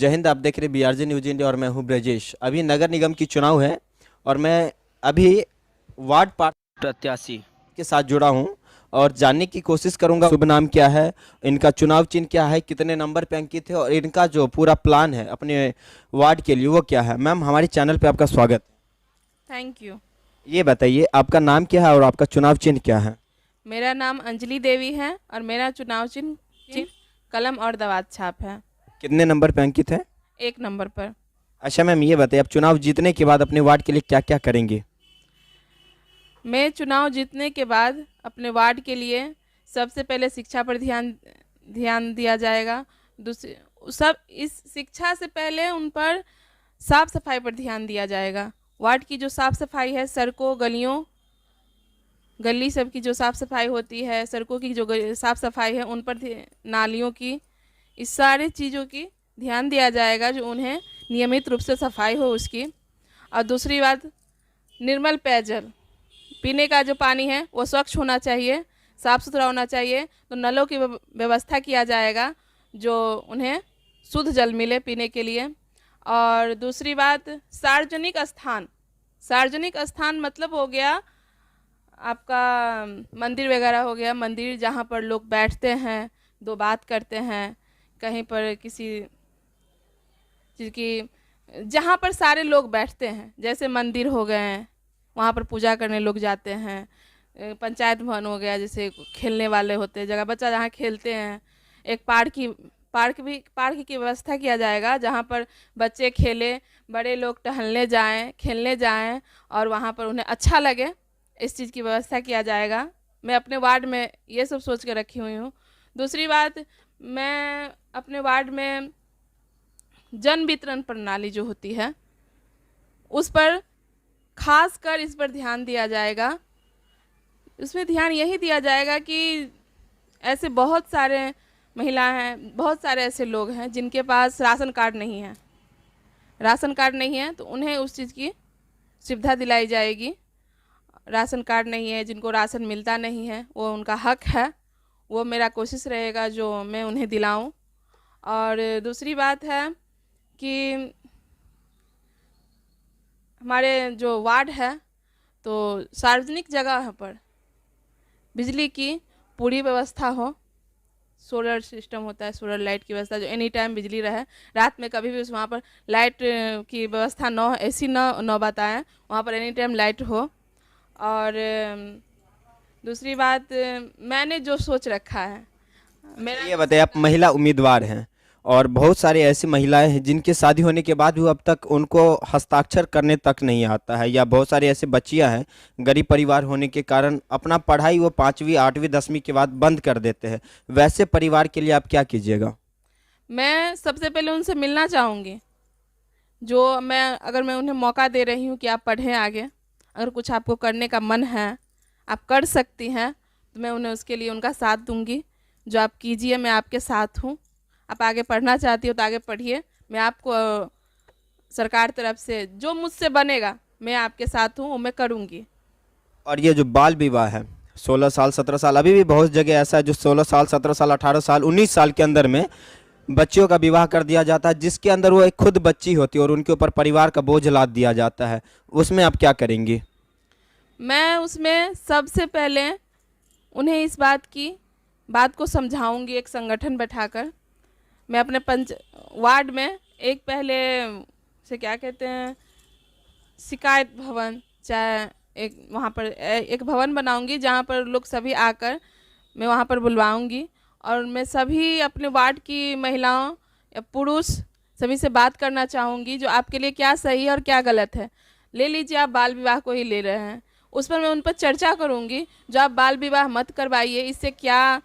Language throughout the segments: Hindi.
जय हिंद। आप देख रहे बीआरजे न्यूज इंडिया और मैं हूं ब्रजेश। अभी नगर निगम की चुनाव है और मैं अभी वार्ड पार्टी प्रत्याशी के साथ जुड़ा हूं और जानने की कोशिश करूंगा शुभ नाम क्या है, इनका चुनाव चिन्ह क्या है, कितने नंबर पे अंकित है और इनका जो पूरा प्लान है अपने वार्ड के लिए वो क्या है। मैम, हमारे चैनल पे आपका स्वागत। Thank you. ये बताइए आपका नाम क्या है और आपका चुनाव चिन्ह क्या है। मेरा नाम अंजलि देवी है और मेरा चुनाव चिन्ह कलम और दवात छाप है। कितने नंबर पे अंकित है। 1 नंबर पर। अच्छा मैम, ये बताइए आप चुनाव जीतने के बाद अपने वार्ड के लिए क्या क्या करेंगे। मैं चुनाव जीतने के बाद अपने वार्ड के लिए सबसे पहले शिक्षा पर ध्यान ध्यान दिया जाएगा। दूसरी सब इस शिक्षा से पहले उन पर साफ सफाई पर ध्यान दिया जाएगा। वार्ड की जो साफ सफाई है, सड़कों गलियों गली सब की जो साफ़ सफाई होती है, सड़कों की जो साफ़ सफाई है, उन पर नालियों की, इस सारी चीज़ों की ध्यान दिया जाएगा जो उन्हें नियमित रूप से सफाई हो उसकी। और दूसरी बात, निर्मल पेयजल, पीने का जो पानी है वो स्वच्छ होना चाहिए, साफ़ सुथरा होना चाहिए। तो नलों की व्यवस्था किया जाएगा जो उन्हें शुद्ध जल मिले पीने के लिए। और दूसरी बात, सार्वजनिक स्थान मतलब हो गया आपका मंदिर वगैरह हो गया, मंदिर जहाँ पर लोग बैठते हैं, दो बात करते हैं, कहीं पर किसी चीज़ की जहाँ पर सारे लोग बैठते हैं, जैसे मंदिर हो गए वहाँ पर पूजा करने लोग जाते हैं। पंचायत भवन हो गया, जैसे खेलने वाले होते हैं जगह, बच्चा जहाँ खेलते हैं। एक पार्क की व्यवस्था किया जाएगा जहाँ पर बच्चे खेले, बड़े लोग टहलने जाएं, खेलने जाएं और वहाँ पर उन्हें अच्छा लगे, इस चीज़ की व्यवस्था किया जाएगा। मैं अपने वार्ड में ये सब सोच के रखी हुई हूँ। दूसरी बात, मैं अपने वार्ड में जन वितरण प्रणाली जो होती है उस पर खास कर इस पर ध्यान दिया जाएगा। उसमें ध्यान यही दिया जाएगा कि ऐसे बहुत सारे महिलाएं हैं, बहुत सारे ऐसे लोग हैं जिनके पास राशन कार्ड नहीं है, तो उन्हें उस चीज़ की सुविधा दिलाई जाएगी। राशन कार्ड नहीं है, जिनको राशन मिलता नहीं है, वो उनका हक है, वो मेरा कोशिश रहेगा जो मैं उन्हें दिलाऊं। और दूसरी बात है कि हमारे जो वार्ड है तो सार्वजनिक जगह पर बिजली की पूरी व्यवस्था हो। सोलर सिस्टम होता है, सोलर लाइट की व्यवस्था, जो एनी टाइम बिजली रहे, रात में कभी भी उस वहाँ पर लाइट की व्यवस्था न हो, ऐसी न बताएं, वहाँ पर एनी टाइम लाइट हो। और दूसरी बात, मैंने जो सोच रखा है मेरा, ये बताइए आप महिला उम्मीदवार हैं और बहुत सारी ऐसी महिलाएं हैं जिनके शादी होने के बाद भी अब तक उनको हस्ताक्षर करने तक नहीं आता है, या बहुत सारी ऐसी बच्चियां हैं गरीब परिवार होने के कारण अपना पढ़ाई वो 5वीं 8वीं 10वीं के बाद बंद कर देते हैं। वैसे परिवार के लिए आप क्या कीजिएगा। मैं सबसे पहले उनसे मिलना चाहूँगी। अगर मैं उन्हें मौका दे रही हूँ कि आप पढ़ें आगे, अगर कुछ आपको करने का मन है, आप कर सकती हैं, तो मैं उन्हें उसके लिए उनका साथ दूंगी। जो आप कीजिए, मैं आपके साथ हूँ। आप आगे पढ़ना चाहती हो तो आगे पढ़िए, मैं आपको सरकार तरफ से जो मुझसे बनेगा मैं आपके साथ हूँ, वो मैं करूँगी। और ये जो बाल विवाह है 16 साल 17 साल, अभी भी बहुत जगह ऐसा है जो 16 साल 17 साल 18 साल 19 साल के अंदर में बच्चियों का विवाह कर दिया जाता है, जिसके अंदर वो एक खुद बच्ची होती है और उनके ऊपर परिवार का बोझ लाद दिया जाता है। उसमें आप क्या करेंगी। मैं उसमें सबसे पहले उन्हें इस बात को समझाऊंगी, एक संगठन बैठाकर। मैं अपने वार्ड में एक पहले से क्या कहते हैं, शिकायत भवन, चाहे एक वहाँ पर एक भवन बनाऊंगी जहाँ पर लोग सभी आकर, मैं वहाँ पर बुलवाऊंगी और मैं सभी अपने वार्ड की महिलाओं या पुरुष सभी से बात करना चाहूँगी जो आपके लिए क्या सही है और क्या गलत है। ले लीजिए, आप बाल विवाह को ही ले रहे हैं, उस पर मैं उन पर चर्चा करूँगी। जो आप बाल विवाह मत करवाइए, इससे क्या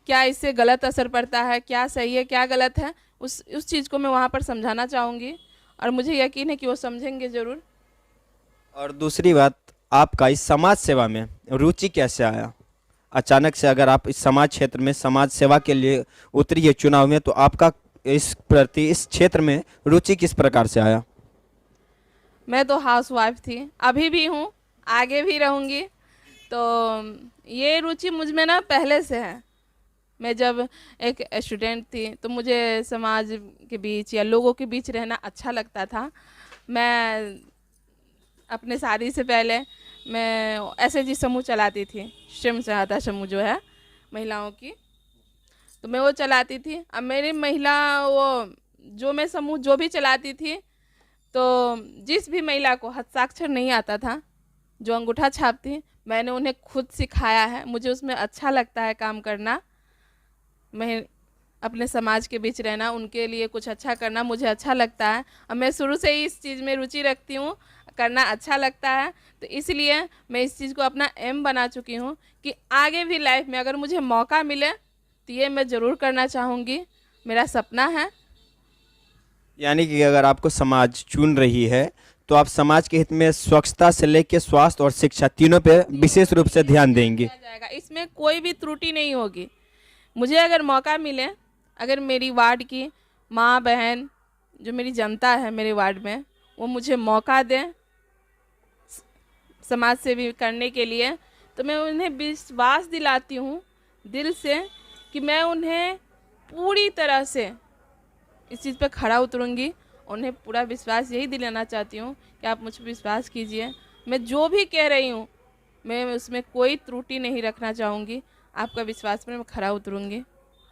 क्या इससे गलत असर पड़ता है, क्या सही है क्या गलत है, उस चीज़ को मैं वहाँ पर समझाना चाहूँगी और मुझे यकीन है कि वो समझेंगे ज़रूर। और दूसरी बात, आपका इस समाज सेवा में रुचि कैसे आया। अचानक से अगर आप इस समाज क्षेत्र में समाज सेवा के लिए उतरी है चुनाव में, तो आपका इस क्षेत्र में रुचि किस प्रकार से आया। मैं तो हाउस वाइफ थी, अभी भी हूँ, आगे भी रहूँगी। तो ये रुचि मुझ में ना पहले से है। मैं जब एक स्टूडेंट थी तो मुझे समाज के बीच या लोगों के बीच रहना अच्छा लगता था। मैं अपने शादी से पहले मैं एसएचजी समूह चलाती थी, स्वयं सहायता समूह जो है महिलाओं की, तो मैं वो चलाती थी। अब मेरी महिला वो जो मैं समूह जो भी चलाती थी, तो जिस भी महिला को हस्ताक्षर नहीं आता था, जो अंगूठा छाप थी, मैंने उन्हें खुद सिखाया है। मुझे उसमें अच्छा लगता है काम करना। मैं अपने समाज के बीच रहना, उनके लिए कुछ अच्छा करना मुझे अच्छा लगता है। और मैं शुरू से ही इस चीज़ में रुचि रखती हूँ, करना अच्छा लगता है। तो इसलिए मैं इस चीज़ को अपना एम बना चुकी हूँ कि आगे भी लाइफ में अगर मुझे मौका मिले तो ये मैं ज़रूर करना चाहूँगी, मेरा सपना है। यानी कि अगर आपको समाज चुन रही है तो आप समाज के हित में स्वच्छता से लेकर स्वास्थ्य और शिक्षा तीनों पे विशेष रूप से ध्यान देंगे। किया जाएगा, इसमें कोई भी त्रुटि नहीं होगी। मुझे अगर मौका मिले, अगर मेरी वार्ड की माँ बहन जो मेरी जनता है मेरे वार्ड में, वो मुझे मौका दें समाज सेवी करने के लिए, तो मैं उन्हें विश्वास दिलाती हूँ दिल से कि मैं उन्हें पूरी तरह से इस चीज़ पे खड़ा उतरूँगी। उन्हें पूरा विश्वास यही दिलाना चाहती हूँ कि आप मुझ पर विश्वास कीजिए, मैं जो भी कह रही हूँ मैं उसमें कोई त्रुटि नहीं रखना चाहूँगी। आपका विश्वास पर मैं खड़ा उतरूँगी।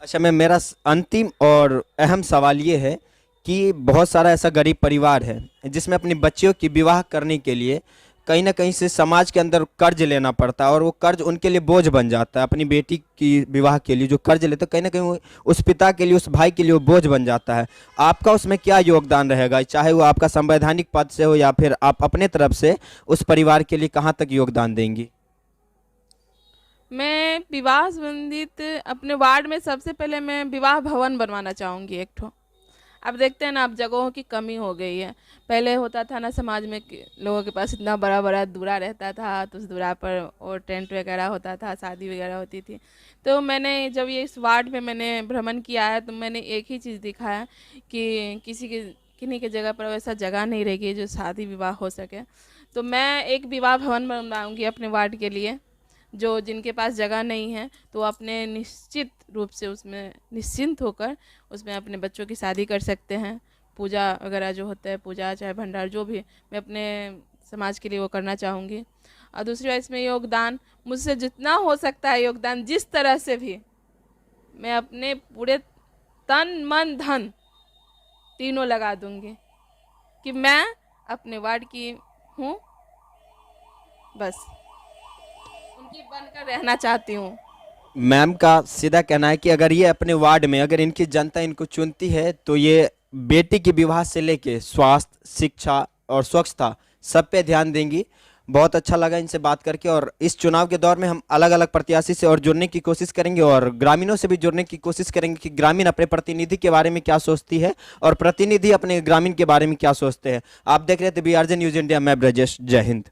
अच्छा, मैं मेरा अंतिम और अहम सवाल ये है कि बहुत सारा ऐसा गरीब परिवार है जिसमें अपनी बच्चियों की विवाह करने के लिए कहीं ना कहीं से समाज के अंदर कर्ज लेना पड़ता है और वो कर्ज उनके लिए बोझ बन जाता है। अपनी बेटी की विवाह के लिए जो कर्ज लेते हैं कहीं ना कहीं उस पिता के लिए, उस भाई के लिए वो बोझ बन जाता है। आपका उसमें क्या योगदान रहेगा, चाहे वो आपका संवैधानिक पद से हो या फिर आप अपने तरफ से उस परिवार के लिए कहाँ तक योगदान देंगी? मैं विवाह संबंधित अपने वार्ड में सबसे पहले मैं विवाह भवन बनवाना चाहूँगी एक ठो। अब देखते हैं ना, अब जगहों की कमी हो गई है। पहले होता था ना समाज में कि लोगों के पास इतना बड़ा बड़ा दूरा रहता था, तो उस दूरा पर और टेंट वगैरह होता था, शादी वगैरह होती थी। तो मैंने जब ये इस वार्ड में मैंने भ्रमण किया है, तो मैंने एक ही चीज़ देखा है कि किन्हीं के जगह पर वैसा जगह नहीं रहेगी जो शादी विवाह हो सके। तो मैं एक विवाह भवन बनवाऊँगी अपने वार्ड के लिए, जो जिनके पास जगह नहीं है तो अपने निश्चित रूप से उसमें निश्चिंत होकर उसमें अपने बच्चों की शादी कर सकते हैं। पूजा वगैरह जो होता है, पूजा चाहे भंडार जो भी, मैं अपने समाज के लिए वो करना चाहूँगी। और दूसरी बात, इसमें योगदान मुझसे जितना हो सकता है, योगदान जिस तरह से भी मैं अपने पूरे तन मन धन तीनों लगा दूँगी कि मैं अपने वार्ड की हूँ, बस उनकी बनकर रहना चाहती हूँ। मैम का सीधा कहना है कि अगर ये अपने वार्ड में अगर इनकी जनता इनको चुनती है तो ये बेटी के विवाह से लेके स्वास्थ्य, शिक्षा और स्वच्छता सब पे ध्यान देंगी। बहुत अच्छा लगा इनसे बात करके और इस चुनाव के दौर में हम अलग अलग प्रत्याशी से और जुड़ने की कोशिश करेंगे और ग्रामीणों से भी जुड़ने की कोशिश करेंगे कि ग्रामीण अपने प्रतिनिधि के बारे में क्या सोचती है और प्रतिनिधि अपने ग्रामीण के बारे में क्या सोचते हैं। आप देख रहे थे BRJ न्यूज़ इंडिया, मैं ब्रजेश। जय हिंद।